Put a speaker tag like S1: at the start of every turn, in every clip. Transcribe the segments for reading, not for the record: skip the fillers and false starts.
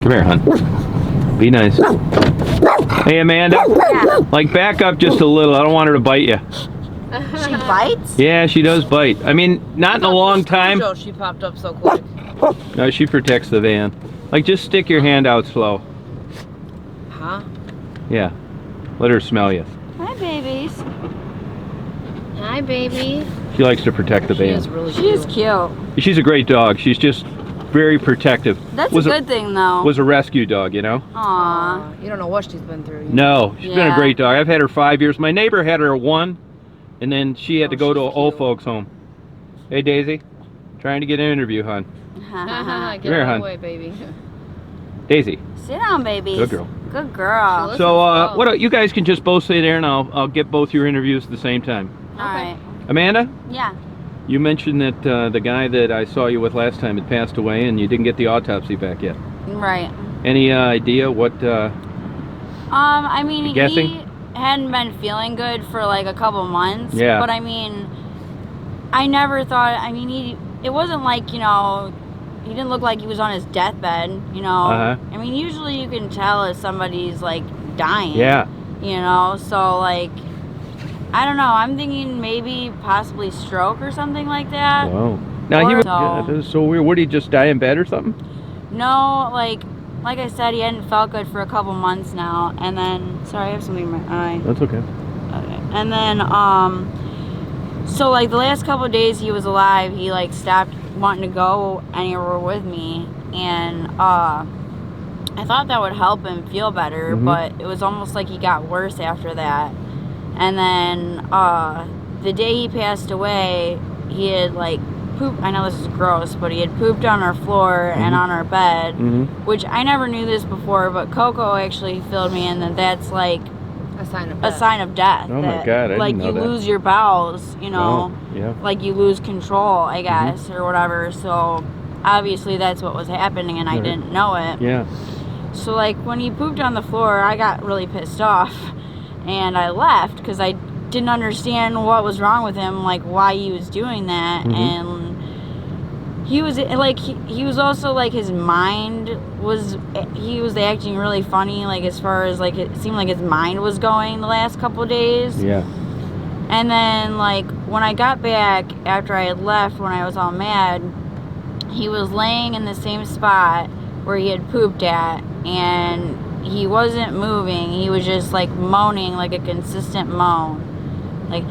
S1: Come here, hon. Be nice. Hey, Amanda.
S2: Yeah.
S1: Like, back up just a little. I don't want her to bite you.
S2: She bites?
S1: Yeah, she does bite. I mean, not in a long time.
S3: She popped up so quick.
S1: No, she protects the van. Like, just stick your hand out slow.
S3: Huh?
S1: Yeah. Let her smell you.
S2: Hi, babies.
S3: Hi, baby.
S1: She likes to protect the
S3: She
S1: van.
S3: is really
S2: She is cute.
S1: She's a great dog. She's just very protective.
S2: That's a good thing, though.
S1: Was a rescue dog, you know?
S2: Aww.
S3: You don't know what she's been through.
S1: No, she's been a
S2: Yeah.
S1: great dog. I've had her 5 years. My neighbor had her 1, and then she had to go to an old folks home. Hey, Daisy. Trying to get an interview, hon.
S3: Get
S1: Come here,
S3: out
S1: hon.
S3: of the way, baby.
S1: Daisy.
S2: Sit down, babies.
S1: Good girl.
S2: Good girl.
S1: So, what? You guys can just both stay there, and I'll get both your interviews at the same time.
S2: All right.
S1: Amanda,
S2: Yeah.
S1: you mentioned that the guy that I saw you with last time had passed away, and you didn't get the autopsy back yet.
S2: Right.
S1: Any idea what?
S2: I mean,
S1: guessing?
S2: he hadn't been feeling good for like a couple months.
S1: Yeah.
S2: But I mean, I never thought. I mean, it wasn't like, you know, he didn't look like he was on his deathbed. You know.
S1: Uh-huh.
S2: I mean, usually you can tell if somebody's like dying.
S1: Yeah.
S2: You know, so like, I don't know. I'm thinking maybe possibly stroke or something like that.
S1: Whoa. Now he was.
S2: So-
S1: Yeah, this is so weird. What, did he just die in bed or something?
S2: No, like I said, he hadn't felt good for a couple months now, and then sorry, I have something in my eye.
S1: That's okay.
S2: Okay. And then so like the last couple of days he was alive, he like stopped wanting to go anywhere with me, and I thought that would help him feel better, but it was almost like he got worse after that. And then the day he passed away, he had like pooped. I know this is gross, but he had pooped on our floor and on our bed, which I never knew this before, but Coco actually filled me in that that's like
S3: A sign of
S2: a
S3: death.
S2: sign of death.
S1: Oh my
S2: that,
S1: God, I
S2: like
S1: didn't know
S2: you
S1: that.
S2: lose your bowels, you know,
S1: Oh, yeah.
S2: like you lose control, I guess, or whatever. So obviously that's what was happening, and I
S1: Right.
S2: didn't know it.
S1: Yeah.
S2: So like when he pooped on the floor, I got really pissed off, and I left because I didn't understand what was wrong with him, like why he was doing that, and he was like he was also like his mind was acting really funny, like as far as like it seemed like his mind was going the last couple of days.
S1: Yeah.
S2: And then like when I got back after I had left, when I was all mad, he was laying in the same spot where he had pooped at, and he wasn't moving. He was just like moaning, like a consistent moan, like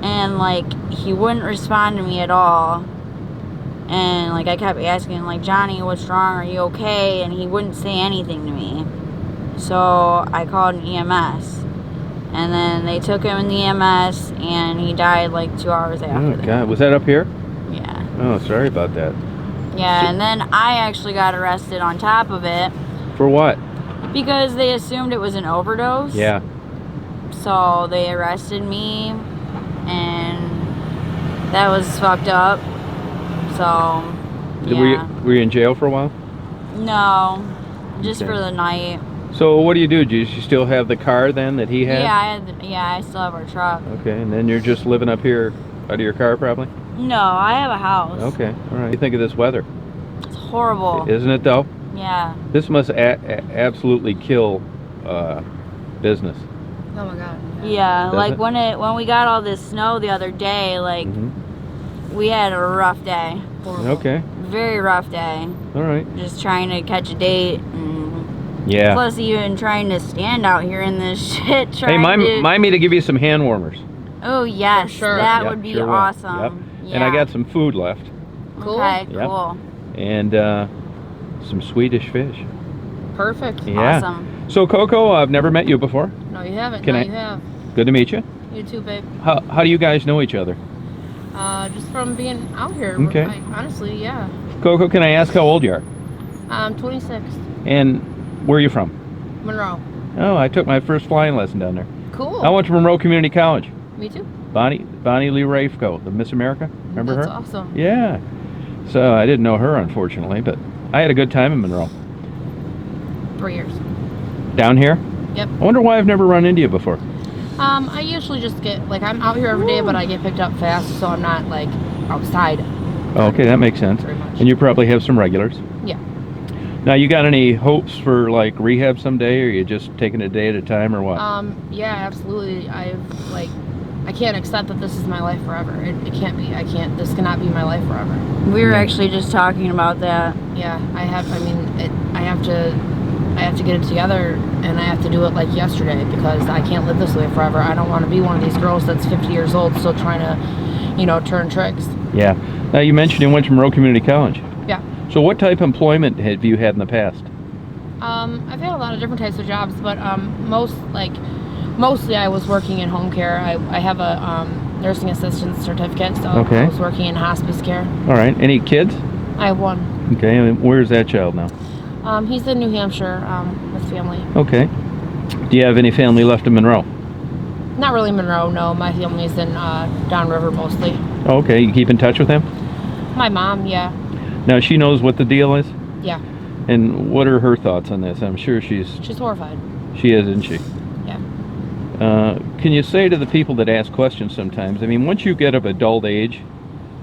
S2: and like he wouldn't respond to me at all. And like I kept asking, like, Johnny, what's wrong? Are you okay? And he wouldn't say anything to me. So I called an EMS, and then they took him in the EMS, and he died like 2 hours after
S1: Oh
S2: that.
S1: God, was that up here?
S2: Yeah.
S1: Oh, sorry about that.
S2: Yeah, and then I actually got arrested on top of it
S1: For what?
S2: because they assumed it was an overdose.
S1: Yeah.
S2: So they arrested me, and that was fucked up. So, yeah.
S1: Were you in jail for a while?
S2: No, just
S1: Okay.
S2: for the night.
S1: So what do? Do you still have the car then that he had?
S2: Yeah, I still have our truck.
S1: Okay, and then you're just living up here out of your car probably?
S2: No, I have a house.
S1: Okay, all right. What do you think of this weather?
S2: It's horrible.
S1: Isn't it though?
S2: Yeah.
S1: This must absolutely kill business.
S3: Oh my God.
S2: Yeah,
S1: Does
S2: like
S1: it?
S2: when we got all this snow the other day, like we had a rough day.
S1: Okay,
S2: Very rough day.
S1: all right.
S2: Just trying to catch a date, and
S1: Yeah.
S2: plus even trying to stand out here in this shit.
S1: Hey,
S2: Trying to...
S1: mind me to give you some hand warmers.
S2: Oh yes,
S3: For sure.
S2: that
S1: Yep,
S2: would be
S1: sure will.
S2: awesome.
S1: Yep.
S2: Yeah.
S1: And I got some food left,
S3: Cool.
S2: Okay,
S1: Yep.
S2: cool.
S1: and some Swedish fish.
S3: Perfect.
S1: Yeah.
S2: Awesome.
S1: So Coco, I've never met you before.
S3: No, you haven't.
S1: Can
S3: no,
S1: I-
S3: you have.
S1: Good to meet you.
S3: You too, babe.
S1: How do you guys know each other?
S3: Just from being out here.
S1: Okay.
S3: Honestly, yeah.
S1: Coco, can I ask how old you are?
S3: I'm 26.
S1: And where are you from?
S3: Monroe.
S1: Oh, I took my first flying lesson down there.
S3: Cool.
S1: I went to Monroe Community College.
S3: Me too.
S1: Bonnie Lee Rafco, the Miss America. Remember
S3: That's
S1: her?
S3: awesome.
S1: Yeah. So I didn't know her, unfortunately, but I had a good time in Monroe.
S3: 3 years.
S1: Down here?
S3: Yep.
S1: I wonder why I've never run into you before.
S3: I usually just get, like, I'm out here every day, but I get picked up fast, so I'm not, like, outside.
S1: Oh, okay, that makes sense.
S3: Very much.
S1: And you probably have some regulars.
S3: Yeah.
S1: Now, you got any hopes for like rehab someday, or you just taking it a day at a time, or what?
S3: Yeah, absolutely. I can't accept that this is my life forever. It can't be. This cannot be my life forever.
S2: We were
S1: Yeah.
S2: actually just talking about that.
S3: Yeah, I have to get it together, and I have to do it like yesterday, because I can't live this way forever. I don't want to be one of these girls that's 50 years old still trying to, turn tricks.
S1: Yeah. Now, you mentioned you went to Monroe Community College.
S3: Yeah.
S1: So what type of employment have you had in the past?
S3: I've had a lot of different types of jobs, but mostly I was working in home care. I have a nursing assistant certificate, so
S1: Okay.
S3: I was working in hospice care.
S1: All right. Any kids?
S3: I have one.
S1: Okay. And where's that child now?
S3: He's in New Hampshire with family.
S1: Okay. Do you have any family left in Monroe?
S3: Not really Monroe, no. My family's in downriver mostly.
S1: Oh, okay. You keep in touch with them?
S3: My mom, yeah.
S1: Now, she knows what the deal is?
S3: Yeah.
S1: And what are her thoughts on this? I'm sure she is,
S3: horrified.
S1: isn't she?
S3: Yeah.
S1: Can you say to the people that ask questions sometimes, I mean, once you get of adult age,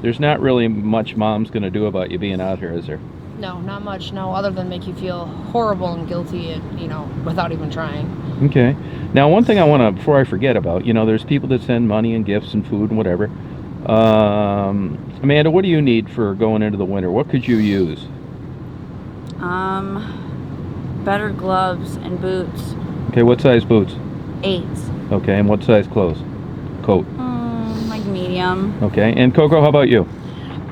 S1: there's not really much mom's going to do about you being out here, is there?
S3: No, not much, no, other than make you feel horrible and guilty, without even trying.
S1: Okay. Now, one thing I want to, before I forget about, there's people that send money and gifts and food and whatever. Amanda, what do you need for going into the winter? What could you use?
S2: Better gloves and boots.
S1: Okay, what size boots?
S2: 8s.
S1: Okay, and what size clothes? Coat.
S2: Like medium.
S1: Okay, and Coco, how about you?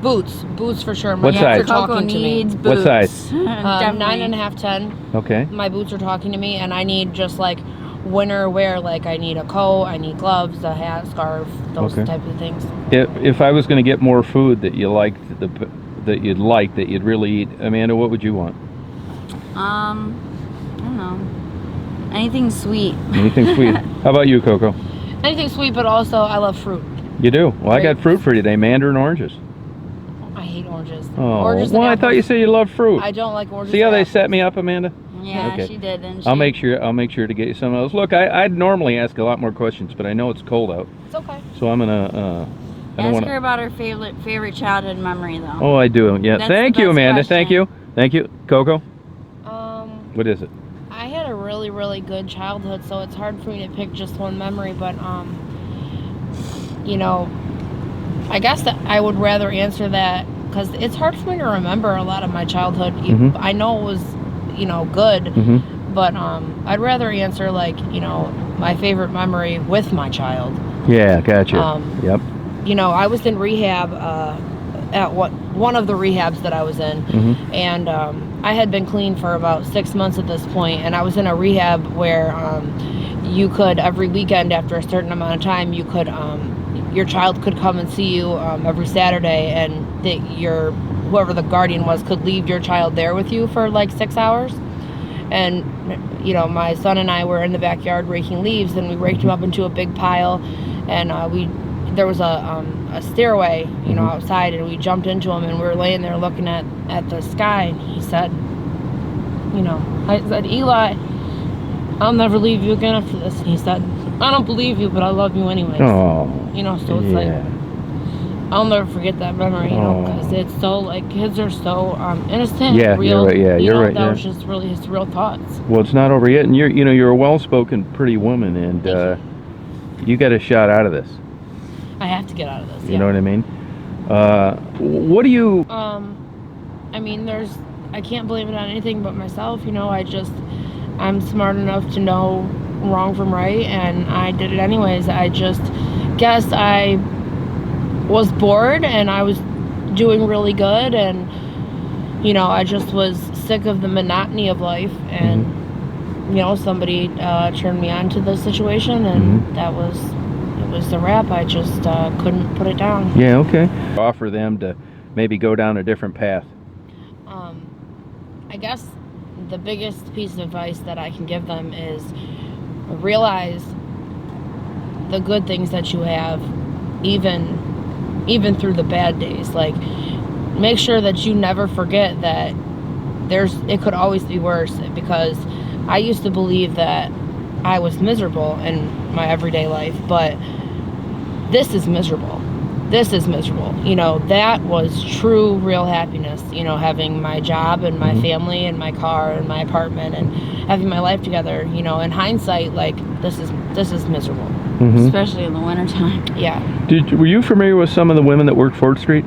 S3: Boots for sure. My
S1: What
S3: boots
S1: size?
S3: are talking
S2: Coco
S3: to me.
S2: needs
S1: What
S2: boots.
S1: size?
S3: Nine and a half, 10.
S1: Okay.
S3: My boots are talking to me, and I need just like winter wear. Like I need a coat, I need gloves, a hat, scarf, those
S1: Okay.
S3: type of things.
S1: If I was going to get more food that you liked, that you'd really eat, Amanda, what would you want?
S2: I don't know. Anything sweet.
S1: Anything sweet. How about you, Coco?
S3: Anything sweet, but also I love fruit.
S1: You do? Well, I got
S3: Grapes.
S1: fruit for you today, mandarin oranges.
S3: I hate oranges.
S1: Oh,
S3: Oranges and
S1: well, I thought you
S3: apples.
S1: said you love fruit.
S3: I don't like oranges.
S1: See how
S3: or
S1: they
S3: apples.
S1: set me up, Amanda?
S2: Yeah,
S1: Okay.
S2: she did, didn't she?
S1: I'll make sure to get you some of those. Look, I'd normally ask a lot more questions, but I know it's cold out,
S3: It's okay.
S1: so I'm gonna. I don't
S2: Ask
S1: want
S2: her
S1: to.
S2: about her favorite childhood memory, though.
S1: Oh, I do. Yeah.
S2: That's
S1: Thank
S2: the
S1: you,
S2: best
S1: Amanda.
S2: question.
S1: Thank you. Thank you, Coco. What is it?
S3: I had a really, really good childhood, so it's hard for me to pick just one memory, but I guess that I would rather answer that because it's hard for me to remember a lot of my childhood.
S1: Mhm.
S3: I know it was, good,
S1: Mm-hmm.
S3: but I'd rather answer my favorite memory with my child.
S1: Yeah, gotcha. Yep.
S3: I was in rehab at one of the rehabs that I was in,
S1: Mm-hmm.
S3: and I had been clean for about 6 months at this point, and I was in a rehab where you could every weekend after a certain amount of time you could your child could come and see you every Saturday, and whoever the guardian was could leave your child there with you for like 6 hours. And my son and I were in the backyard raking leaves, and we raked them up into a big pile, and there was a stairway outside, and we jumped into them, and we were laying there looking at the sky, and he said, I said, Eli, I'll never leave you again after this. And he said, I don't believe you, but I love you anyways.
S1: Oh.
S3: So it's like, I'll never forget that memory,
S1: Oh.
S3: because it's so, like, kids are so innocent,
S1: Yeah,
S3: real.
S1: you're right. Yeah, you're right.
S3: That
S1: Yeah.
S3: was just really his real thoughts.
S1: Well, it's not over yet, and you're a well-spoken, pretty woman, and you got a shot out of this.
S3: I have to get out of this.
S1: You know what I mean? What do you?
S3: I mean, I can't blame it on anything but myself. I'm smart enough to know wrong from right, and I did it anyways. I just guess I was bored, and I was doing really good, and I just was sick of the monotony of life, and somebody turned me on to the situation, and it was the wrap. I just couldn't put it down.
S1: Yeah. Okay. Offer them to maybe go down a different path.
S3: I guess the biggest piece of advice that I can give them is realize the good things that you have, even through the bad days. Like, make sure that you never forget that it could always be worse, because I used to believe that I was miserable in my everyday life, but this is miserable. this is miserable. You know, that was true, real happiness. You know, having my job and my family and my car and my apartment and having my life together. You know, in hindsight, like this is miserable.
S2: Especially in the wintertime.
S3: Yeah.
S1: Were you familiar with some of the women that worked 4th Street?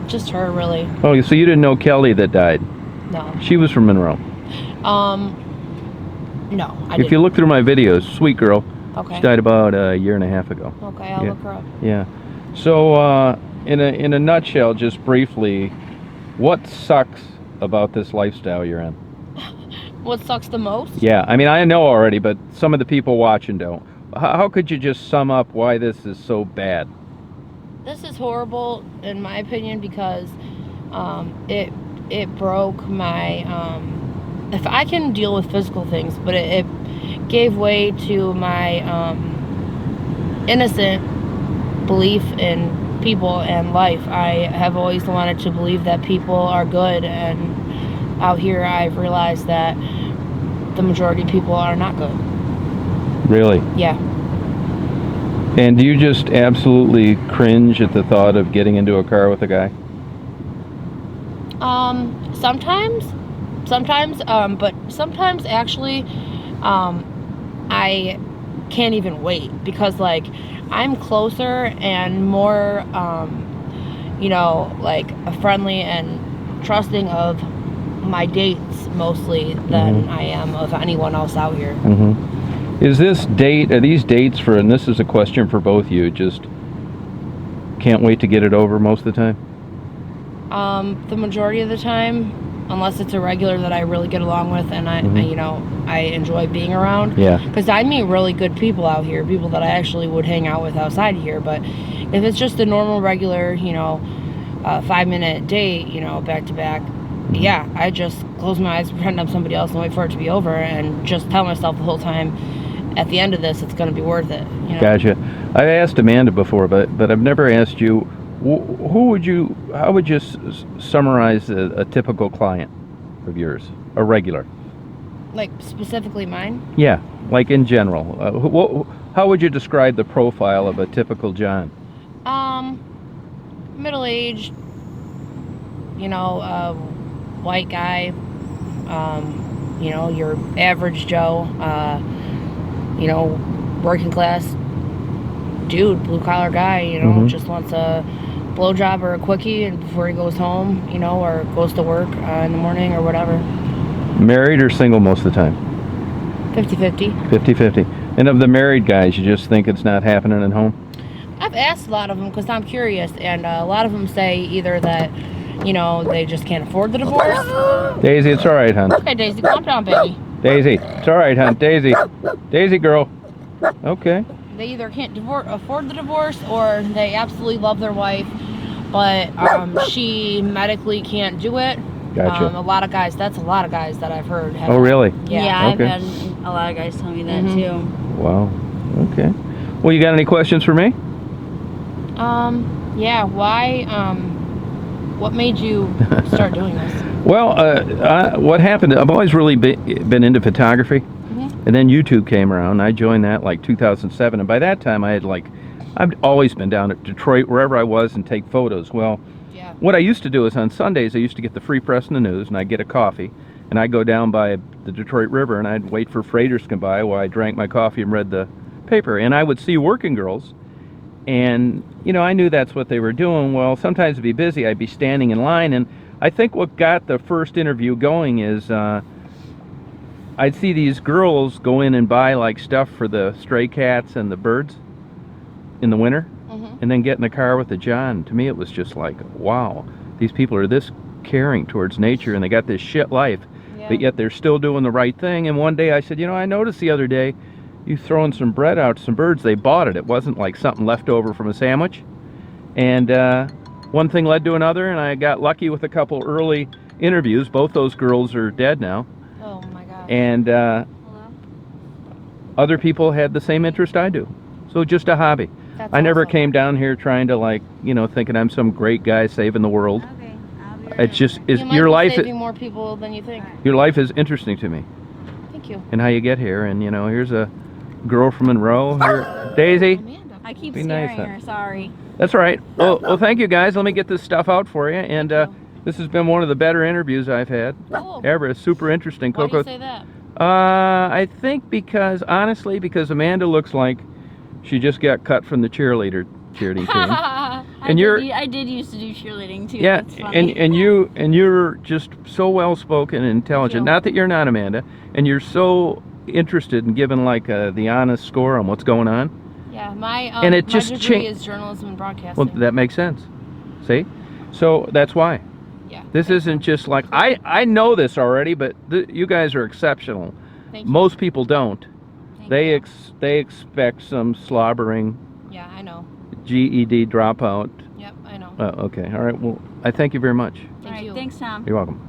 S3: Just her, really.
S1: Oh, so you didn't know Kelly that died?
S3: No.
S1: She was from Monroe.
S3: No, I
S1: If
S3: didn't.
S1: you look through my videos, sweet girl.
S3: Okay.
S1: She died about a year and a half ago.
S3: Okay, I'll
S1: Yeah.
S3: look her up.
S1: Yeah. So, in a nutshell, just briefly, what sucks about this lifestyle you're in?
S3: What sucks the most?
S1: Yeah, I mean, I know already, but some of the people watching don't. How could you just sum up why this is so bad?
S3: This is horrible, in my opinion, because it broke my. If I can deal with physical things, but it gave way to my innocent belief in people and life. I have always wanted to believe that people are good, and out here I've realized that the majority of people are not good.
S1: Really?
S3: Yeah.
S1: And do you just absolutely cringe at the thought of getting into a car with a guy?
S3: Sometimes, but sometimes actually, I can't even wait because like I'm closer and more, you know, like friendly and trusting of my dates mostly than I am of anyone else out here.
S1: Is this date, are these dates for, and this is a question for both you, just can't wait to get it over most of the time?
S3: The majority of the time, unless it's a regular that I really get along with and I you know, I enjoy being around.
S1: Yeah.
S3: Because I meet really good people out here, people that I actually would hang out with outside here. But if it's just a normal, regular, you know, 5-minute date, you know, back to back, yeah, I just close my eyes, pretend I'm somebody else, and wait for it to be over, and just tell myself the whole time, at the end of this, it's going to be worth it. You know?
S1: Gotcha. I've asked Amanda before, but I've never asked you. How would you summarize a typical client of yours, a regular?
S3: Like specifically mine?
S1: Yeah, like in general. How would you describe the profile of a typical John?
S3: Middle-aged, you know, white guy, you know, your average Joe, you know, working class dude, blue-collar guy, you know, just wants a blowjob or a quickie and before he goes home, you know, or goes to work in the morning or whatever.
S1: Married or single most of the time?
S3: 50-50.
S1: 50-50. And of the married guys, you just think it's not happening at home?
S3: I've asked a lot of them because I'm curious, and a lot of them say either that, you know, they just can't afford the divorce.
S1: Daisy, it's all right, hon.
S3: Okay, Daisy, calm down, baby.
S1: Daisy, it's all right, hon. Daisy. Daisy girl. Okay.
S3: They either can't afford the divorce or they absolutely love their wife, but she medically can't do it.
S1: Gotcha.
S3: A lot of guys, that's a lot of guys that I've heard.
S1: Oh, really?
S2: Yeah,
S1: Okay.
S2: I've had a lot of guys tell me that too.
S1: Wow. Okay. Well, you got any questions for me?
S3: Yeah, why, what made you start doing this?
S1: Well, what happened, I've always really been into photography, and then YouTube came around. I joined that like 2007, and by that time I'd always been down at Detroit, wherever I was, and take photos. Well,
S3: Yeah.
S1: what I used to do is on Sundays I used to get the Free Press and the News, and I'd get a coffee, and I'd go down by the Detroit River, and I'd wait for freighters to come by while I drank my coffee and read the paper, and I would see working girls, and you know, I knew that's what they were doing. Well, sometimes it'd be busy, I'd be standing in line, and I think what got the first interview going is I'd see these girls go in and buy like stuff for the stray cats and the birds in the winter, and then get in the car with the John. To me it was just like, wow, these people are this caring towards nature, and they got this shit life, but yet they're still doing the right thing. And one day I said, you know, I noticed the other day you throwing some bread out to some birds. They bought it. It wasn't like something left over from a sandwich. And one thing led to another, and I got lucky with a couple early interviews. Both those girls are dead now.
S3: Oh my God.
S1: And other people had the same interest I do. So just a hobby.
S3: That's
S1: I never
S3: awesome.
S1: came down here trying to, like, you know, thinking I'm some great guy saving the world.
S2: Okay, I'll be right
S1: It's just,
S3: You might
S1: your
S3: be
S1: life.
S3: saving more people than you think.
S1: Your life is interesting to me,
S3: Thank you.
S1: and how you get here. And you know, here's a girl from Monroe. Here, Daisy.
S3: Amanda.
S2: I keep
S1: Be
S2: scaring
S1: nice, huh?
S2: her. Sorry.
S1: That's all right. Well, thank you guys. Let me get this stuff out for you. And this has been one of the better interviews I've had
S3: Cool.
S1: ever. It's super interesting.
S3: Why do
S1: Coco.
S3: you say that?
S1: I think honestly, because Amanda looks like she just got cut from the cheerleading team. And
S2: I did used to do cheerleading too.
S1: Yeah,
S2: That's funny.
S1: and you're just so well spoken and intelligent.
S3: you.
S1: Not that you're not, Amanda, and you're so interested in giving like the honest score on what's going on.
S3: Yeah, my
S1: And it
S3: my
S1: just
S3: degree is journalism and broadcasting.
S1: Well, that makes sense. See, so that's why.
S3: Yeah.
S1: This isn't just like I know this already, but you guys are exceptional.
S3: Thank you.
S1: Most people don't.
S2: Thank
S1: They
S2: you.
S1: they expect some slobbering
S3: Yeah, I know.
S1: GED dropout.
S3: Yep, I know.
S1: Okay, all right. Well, I thank you very much.
S2: All right.
S3: you.
S2: Thanks, Tom.
S1: You're welcome.